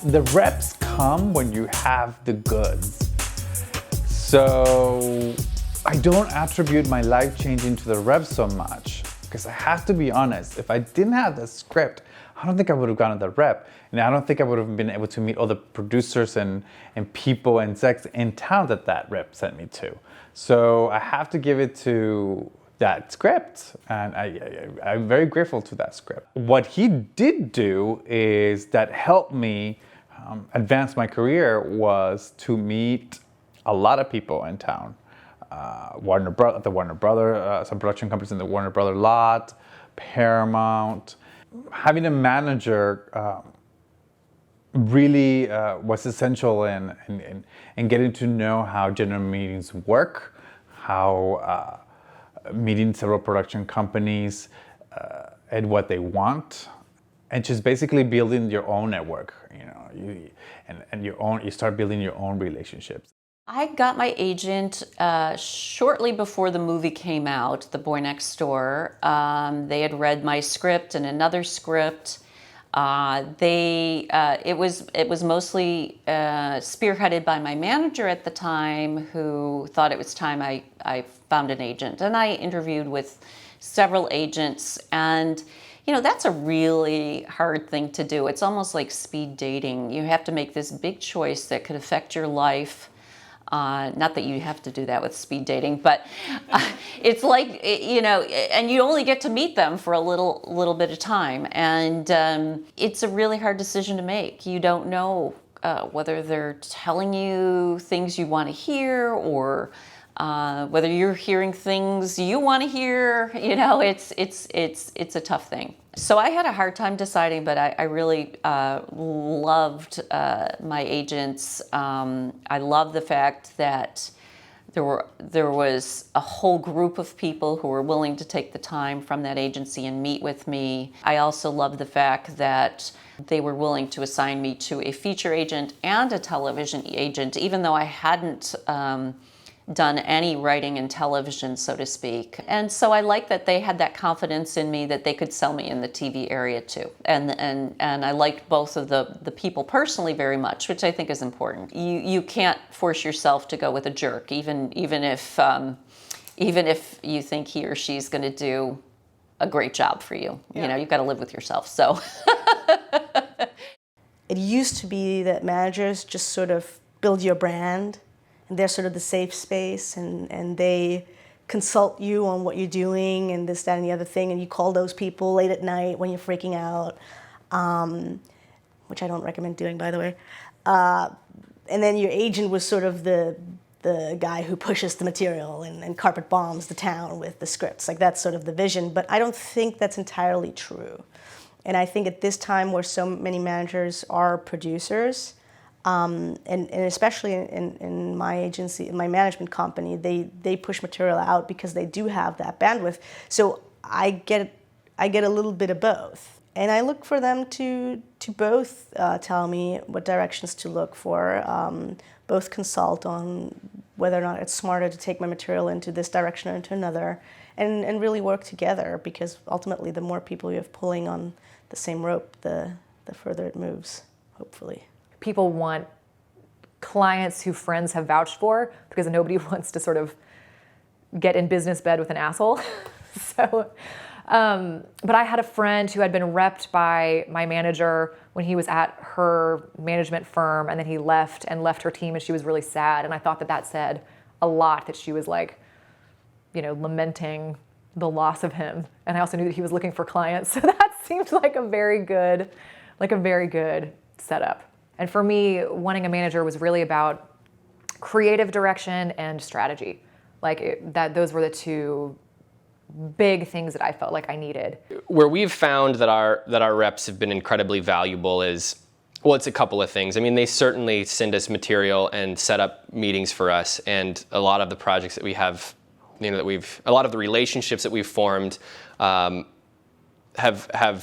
The reps come when you have the goods. So I don't attribute my life changing to the reps so much, because I have to be honest, if I didn't have the script, I don't think I would have gotten the rep. And I don't think I would have been able to meet all the producers and people and execs in town that rep sent me to. So I have to give it to that script, and I'm very grateful to that script. What he did do is that helped me advance my career was to meet a lot of people in town. The Warner Brother, some production companies in the Warner Brother lot, Paramount. Having a manager really was essential in getting to know how general meetings work, how meeting several production companies and what they want, and just basically building your own network. You start building your own relationships. I got my agent shortly before the movie came out, The Boy Next Door. They had read my script and another script. It was mostly spearheaded by my manager at the time, who thought it was time I found an agent. And I interviewed with several agents, and that's a really hard thing to do. It's almost like speed dating. You have to make this big choice that could affect your life. Not that you have to do that with speed dating, but it's like, and you only get to meet them for a little bit of time. And it's a really hard decision to make. You don't know whether they're telling you things you want to hear, or whether you're hearing things you want to hear. It's a tough thing. So I had a hard time deciding, but I really loved my agents. I love the fact that there was a whole group of people who were willing to take the time from that agency and meet with me. I also love the fact that they were willing to assign me to a feature agent and a television agent, even though I hadn't done any writing in television, so to speak. And so I like that they had that confidence in me that they could sell me in the TV area too. And I liked both of the people personally very much, which I think is important. You can't force yourself to go with a jerk, even if you think he or she's going to do a great job for you. Yeah. You've got to live with yourself. So it used to be that managers just sort of build your brand, and they're sort of the safe space, and they consult you on what you're doing and this, that, and the other thing, and you call those people late at night when you're freaking out, which I don't recommend doing, by the way. And then your agent was sort of the guy who pushes the material and carpet bombs the town with the scripts. Like, that's sort of the vision, but I don't think that's entirely true. And I think at this time where so many managers are producers, and especially in my agency, in my management company, they push material out because they do have that bandwidth. So I get a little bit of both, and I look for them to both tell me what directions to look for, both consult on whether or not it's smarter to take my material into this direction or into another, and really work together, because ultimately the more people you have pulling on the same rope, the further it moves, hopefully. People want clients who friends have vouched for, because nobody wants to sort of get in business bed with an asshole. So, but I had a friend who had been repped by my manager when he was at her management firm, and then he left her team, and she was really sad. And I thought that said a lot, that she was like, lamenting the loss of him. And I also knew that he was looking for clients. So that seemed like a very good setup. And for me, wanting a manager was really about creative direction and strategy. Those were the two big things that I felt like I needed. Where we've found that our reps have been incredibly valuable is, well, it's a couple of things. I mean, they certainly send us material and set up meetings for us, and a lot of the projects that we have, a lot of the relationships that we've formed have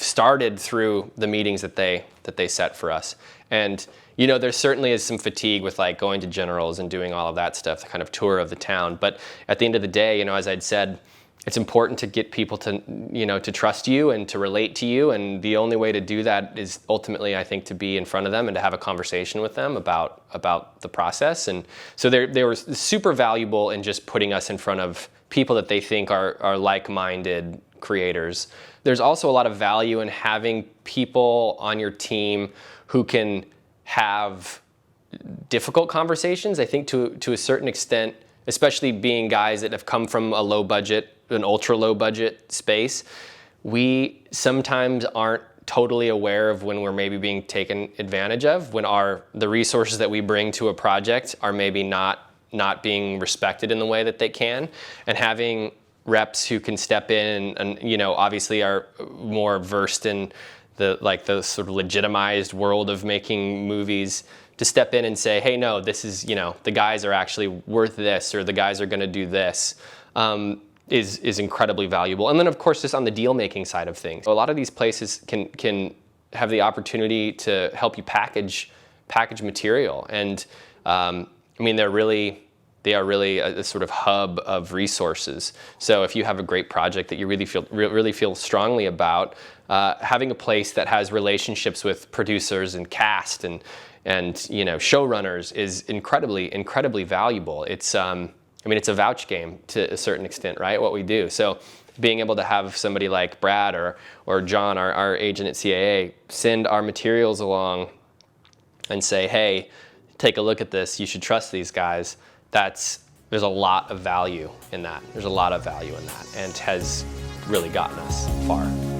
started through the meetings that they set for us. And there certainly is some fatigue with going to generals and doing all of that stuff, the kind of tour of the town. But at the end of the day, as I'd said, it's important to get people to, to trust you and to relate to you. And the only way to do that is ultimately, I think, to be in front of them and to have a conversation with them about the process. And so they were super valuable in just putting us in front of people that they think are like-minded creators. There's also a lot of value in having people on your team who can have difficult conversations. I think to a certain extent, especially being guys that have come from an ultra low budget space, we sometimes aren't totally aware of when we're maybe being taken advantage of, when the resources that we bring to a project are maybe not being respected in the way that they can. And having reps who can step in and obviously are more versed in the sort of legitimized world of making movies, to step in and say, hey, no, this is, the guys are actually worth this, or the guys are going to do this, is incredibly valuable. And then, of course, just on the deal-making side of things, a lot of these places can have the opportunity to help you package material. And they are really a sort of hub of resources. So if you have a great project that you really feel strongly about, having a place that has relationships with producers and cast and showrunners is incredibly valuable. It's it's a vouch game to a certain extent, right? What we do. So being able to have somebody like Brad or John, our agent at CAA, send our materials along and say, hey, take a look at this. You should trust these guys. There's a lot of value in that. And has really gotten us far.